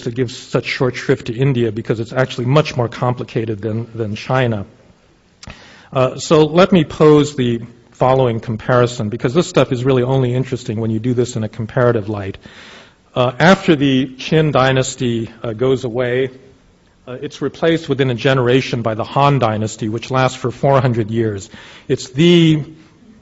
to give such short shrift to India because it's actually much more complicated than China. So let me pose the following comparison, because this stuff is really only interesting when you do this in a comparative light. After the Qin dynasty goes away, it's replaced within a generation by the Han dynasty, which lasts for 400 years. It's the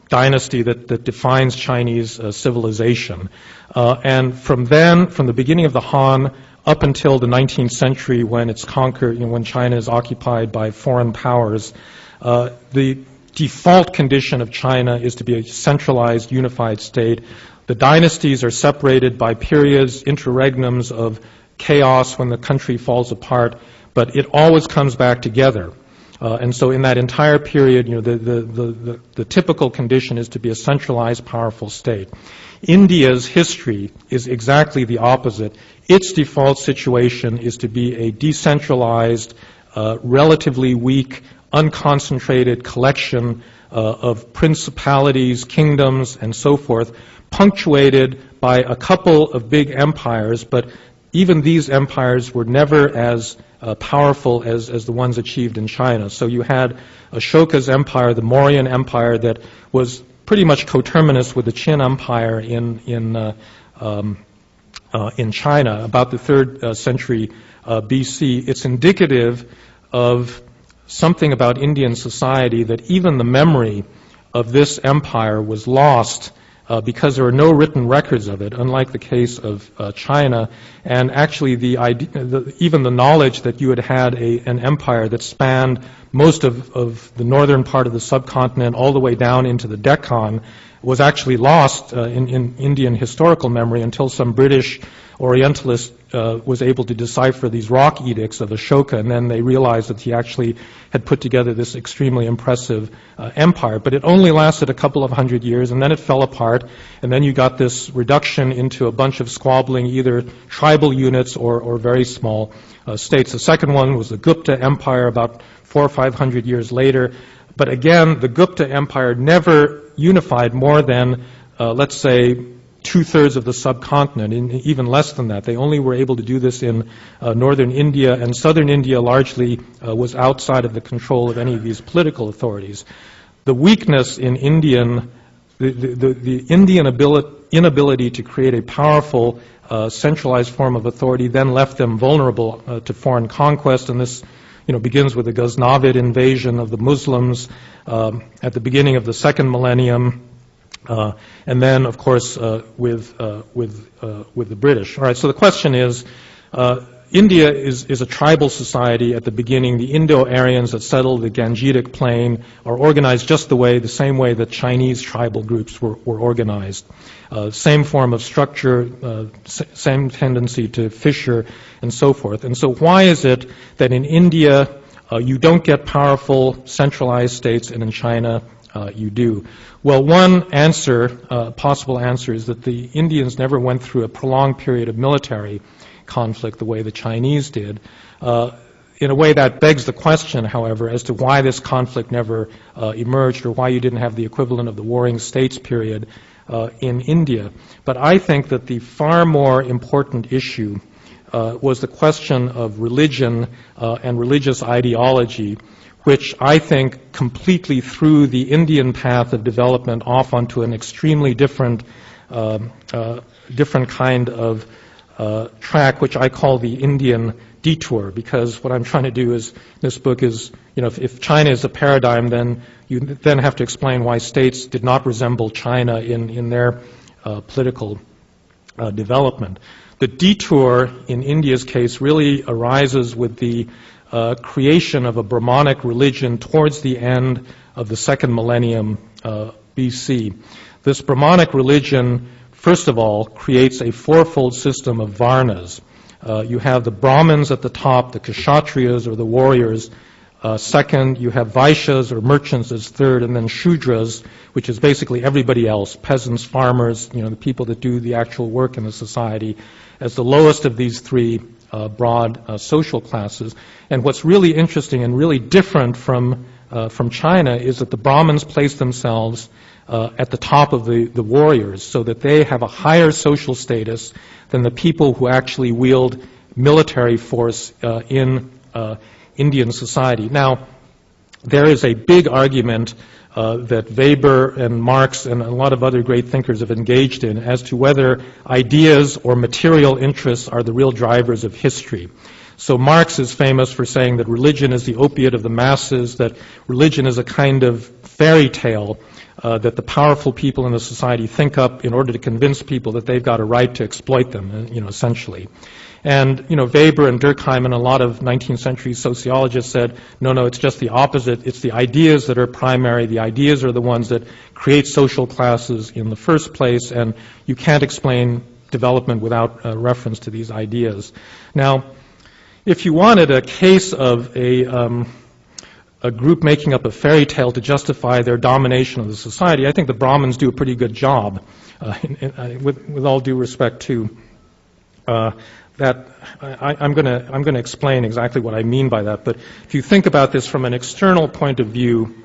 dynasty that defines Chinese civilization. And from the beginning of the Han up until the 19th century, when it's conquered, when China is occupied by foreign powers, the default condition of China is to be a centralized, unified state. The dynasties are separated by periods, interregnums of chaos when the country falls apart, but it always comes back together. And so in that entire period, the typical condition is to be a centralized, powerful state. India's history is exactly the opposite. Its default situation is to be a decentralized, relatively weak, unconcentrated collection of principalities, kingdoms, and so forth, punctuated by a couple of big empires, but even these empires were never as powerful as the ones achieved in China. So you had Ashoka's empire, the Mauryan empire, that was pretty much coterminous with the Qin empire in China, about the 3rd century BC. It's indicative of something about Indian society that even the memory of this empire was lost because there are no written records of it, unlike the case of China. And actually, even the knowledge that you had an empire that spanned most of the northern part of the subcontinent all the way down into the Deccan was actually lost in Indian historical memory until some British Orientalist was able to decipher these rock edicts of Ashoka, and then they realized that he actually had put together this extremely impressive empire. But it only lasted a couple of hundred years, and then it fell apart, and then you got this reduction into a bunch of squabbling, either tribal units or very small states. The second one was the Gupta Empire about 400 or 500 years later. But again, the Gupta Empire never unified more than, let's say, 2/3 of the subcontinent, even less than that. They only were able to do this in northern India, and southern India largely was outside of the control of any of these political authorities. The weakness in the Indian inability to create a powerful centralized form of authority then left them vulnerable to foreign conquest, and this begins with the Ghaznavid invasion of the Muslims at the beginning of the second millennium, and then, of course, with the British. All right. So the question is, India is a tribal society at the beginning. The Indo-Aryans that settled the Gangetic Plain are organized just the same way that Chinese tribal groups were organized. Same form of structure, same tendency to fissure, and so forth. And so why is it that in India you don't get powerful centralized states, and in China you do? Well, one possible answer is that the Indians never went through a prolonged period of military conflict the way the Chinese did. In a way, that begs the question, however, as to why this conflict never emerged, or why you didn't have the equivalent of the Warring States period in India. But I think that the far more important issue was the question of religion and religious ideology, which I think completely threw the Indian path of development off onto an extremely different kind of track, which I call the Indian detour, because what I'm trying to do is, this book is, if China is a paradigm, then you then have to explain why states did not resemble China in their political development. The detour in India's case really arises with the creation of a Brahmanic religion towards the end of the second millennium BC. This Brahmanic religion, first of all, creates a fourfold system of varnas. You have the Brahmins at the top, the Kshatriyas or the warriors. Second, you have Vaishyas or merchants as third, and then Shudras, which is basically everybody else, peasants, farmers, the people that do the actual work in the society, as the lowest of these three broad social classes. And what's really interesting and really different from China is that the Brahmins place themselves at the top of the warriors, so that they have a higher social status than the people who actually wield military force in Indian society. Now, there is a big argument that Weber and Marx and a lot of other great thinkers have engaged in as to whether ideas or material interests are the real drivers of history. So Marx is famous for saying that religion is the opiate of the masses, that religion is a kind of fairy tale that the powerful people in the society think up in order to convince people that they've got a right to exploit them, essentially. And, Weber and Durkheim and a lot of 19th century sociologists said, no, it's just the opposite. It's the ideas that are primary. The ideas are the ones that create social classes in the first place, and you can't explain development without reference to these ideas. Now, if you wanted a case of a group making up a fairy tale to justify their domination of the society, I think the Brahmins do a pretty good job, with all due respect to that. I'm going to explain exactly what I mean by that. But if you think about this from an external point of view,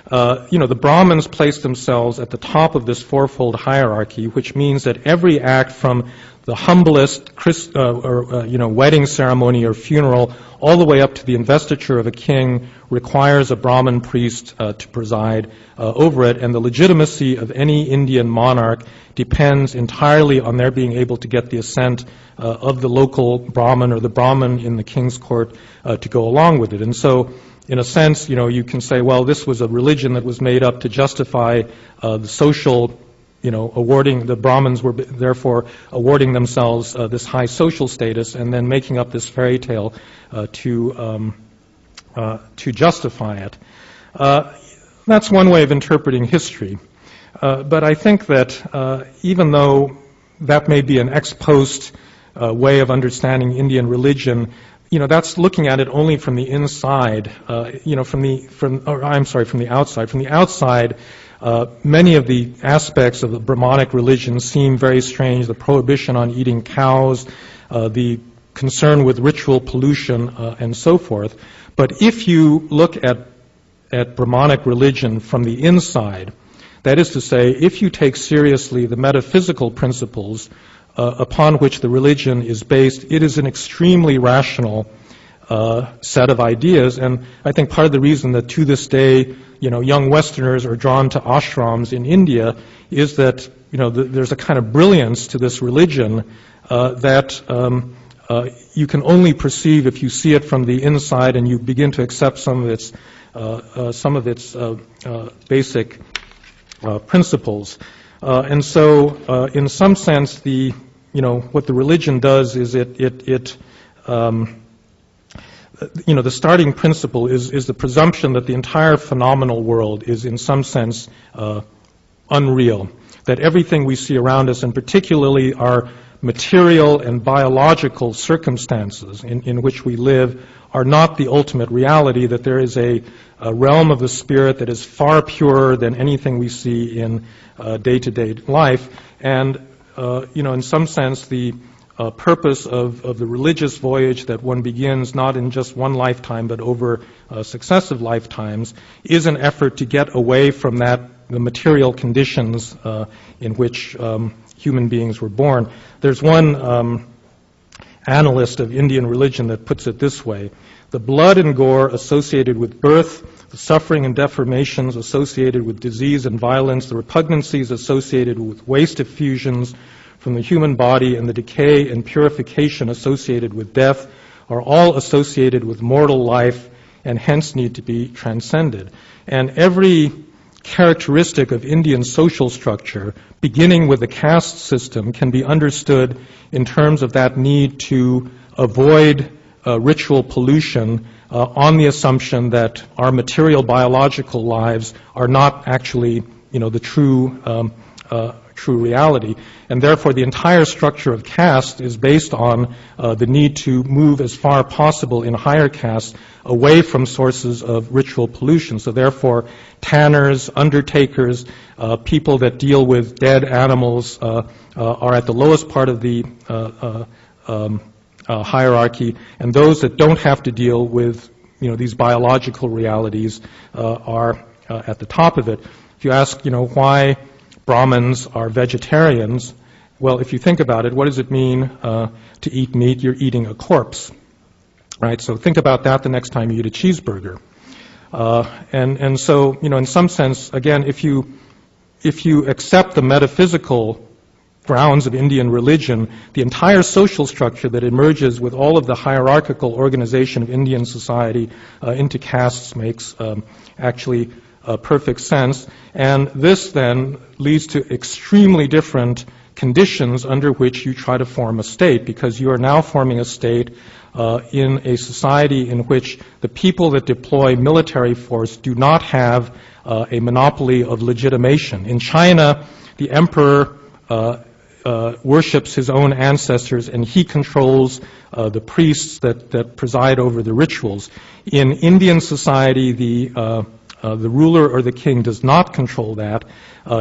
the Brahmins place themselves at the top of this fourfold hierarchy, which means that every act from the humblest wedding ceremony or funeral all the way up to the investiture of a king requires a Brahmin priest to preside over it, and the legitimacy of any Indian monarch depends entirely on their being able to get the assent of the local Brahmin or the Brahmin in the king's court to go along with it. And so, in a sense, you can say, well, this was a religion that was made up to justify the social, awarding, the Brahmins were therefore awarding themselves this high social status and then making up this fairy tale to justify it. That's one way of interpreting history. But I think that even though that may be an ex post way of understanding Indian religion, that's looking at it only from the inside, from the outside. From the outside, many of the aspects of the Brahmanic religion seem very strange. The prohibition on eating cows, the concern with ritual pollution, and so forth. But if you look at Brahmanic religion from the inside, that is to say, if you take seriously the metaphysical principles upon which the religion is based, it is an extremely rational set of ideas. And I think part of the reason that to this day, young Westerners are drawn to ashrams in India is that, there's a kind of brilliance to this religion that you can only perceive if you see it from the inside and you begin to accept some of its basic principles. And so, in some sense, what the religion does is the starting principle is the presumption that the entire phenomenal world is in some sense unreal, that everything we see around us, and particularly our material and biological circumstances in which we live, are not the ultimate reality, that there is a realm of the spirit that is far purer than anything we see in day-to-day life. And, in some sense, the purpose of the religious voyage that one begins not in just one lifetime but over successive lifetimes is an effort to get away from the material conditions in which human beings were born. There's one analyst of Indian religion that puts it this way: the blood and gore associated with birth, the suffering and deformations associated with disease and violence, the repugnancies associated with waste effusions from the human body, and the decay and purification associated with death are all associated with mortal life and hence need to be transcended. And every characteristic of Indian social structure, beginning with the caste system, can be understood in terms of that need to avoid ritual pollution on the assumption that our material biological lives are not actually, the true reality. And therefore, the entire structure of caste is based on the need to move as far possible in higher castes away from sources of ritual pollution. So therefore, tanners, undertakers, people that deal with dead animals are at the lowest part of the hierarchy, and those that don't have to deal with these biological realities are at the top of it. If you ask why Brahmins are vegetarians, Well, if you think about it, what does it mean to eat meat? You're eating a corpse, right? So think about that the next time you eat a cheeseburger. And so, in some sense, again, if you accept the metaphysical grounds of Indian religion, the entire social structure that emerges with all of the hierarchical organization of Indian society into castes makes actually perfect sense. And this then leads to extremely different conditions under which you try to form a state, because you are now forming a state in a society in which the people that deploy military force do not have a monopoly of legitimation. In China, the emperor worships his own ancestors, and he controls the priests that preside over the rituals. In Indian society, the ruler or the king does not control that.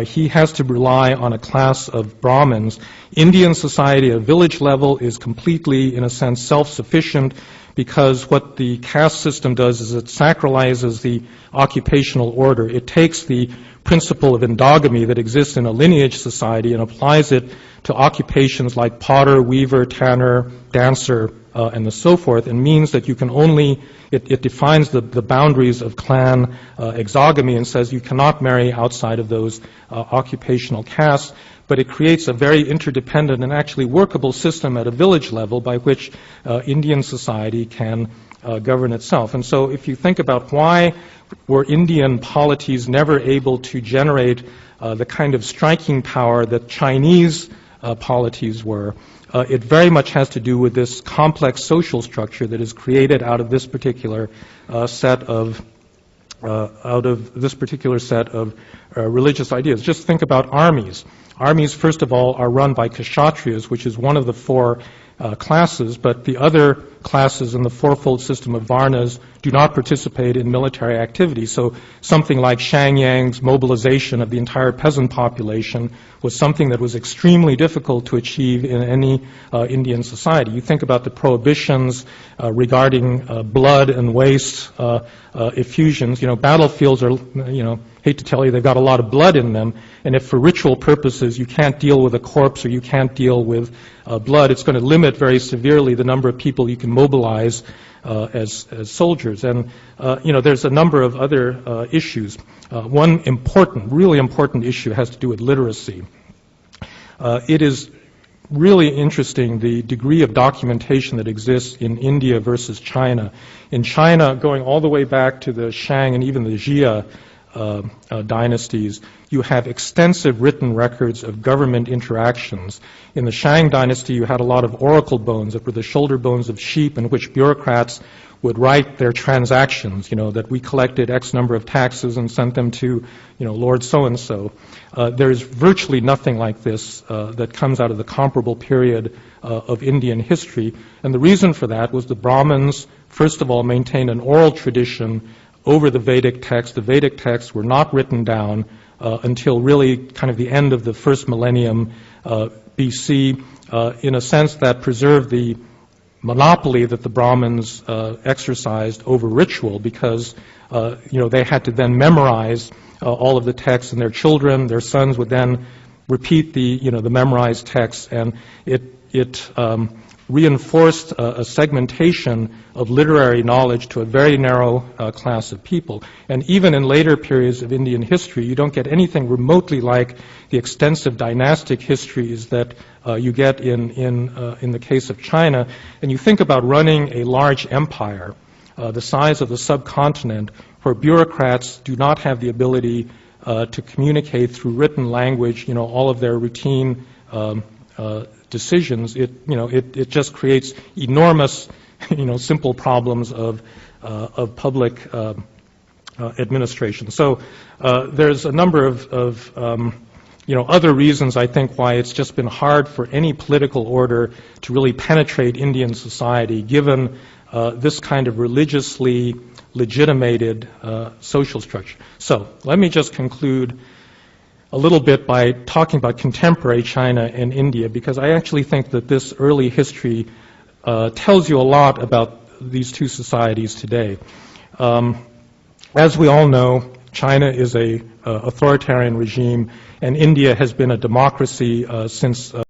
He has to rely on a class of Brahmins. Indian society at village level is completely, in a sense, self-sufficient, because what the caste system does is it sacralizes the occupational order. It takes the principle of endogamy that exists in a lineage society and applies it to occupations like potter, weaver, tanner, dancer, and so forth, and means that you can only, it defines the boundaries of clan exogamy and says you cannot marry outside of those occupational castes, but it creates a very interdependent and actually workable system at a village level by which Indian society can govern itself. And so if you think about why were Indian polities never able to generate the kind of striking power that Chinese polities were, it very much has to do with this complex social structure that is created out of this particular set of religious ideas. Just think about armies. Armies, first of all, are run by kshatriyas, which is one of the four classes, but the other classes in the fourfold system of varnas do not participate in military activity. So something like Shangyang's mobilization of the entire peasant population was something that was extremely difficult to achieve in any Indian society. You think about the prohibitions regarding blood and waste effusions. Battlefields are, hate to tell you, they've got a lot of blood in them, and if for ritual purposes you can't deal with a corpse or you can't deal with blood, it's going to limit very severely the number of people you can mobilize as soldiers. And there's a number of other issues. One really important issue has to do with literacy. It is really interesting the degree of documentation that exists in India versus China. In China, going all the way back to the Shang and even the Jia dynasties, you have extensive written records of government interactions. In the Shang dynasty, you had a lot of oracle bones that were the shoulder bones of sheep in which bureaucrats would write their transactions, that we collected X number of taxes and sent them to, Lord so-and-so. There's virtually nothing like this that comes out of the comparable period of Indian history. And the reason for that was the Brahmins, first of all, maintained an oral tradition over the Vedic text. The Vedic texts were not written down until really kind of the end of the first millennium BC, in a sense that preserved the monopoly that the Brahmins exercised over ritual, because they had to then memorize all of the texts, and their children, their sons would then repeat the memorized texts, and it reinforced a segmentation of literary knowledge to a very narrow class of people. And even in later periods of Indian history, you don't get anything remotely like the extensive dynastic histories that you get in the case of China. And you think about running a large empire the size of the subcontinent, where bureaucrats do not have the ability to communicate through written language, all of their routine decisions. It just creates enormous, simple problems of public administration. So there's a number of other reasons, I think, why it's just been hard for any political order to really penetrate Indian society, given this kind of religiously legitimated social structure. So let me just conclude a little bit by talking about contemporary China and India, because I actually think that this early history tells you a lot about these two societies today. As we all know, China is a authoritarian regime, and India has been a democracy since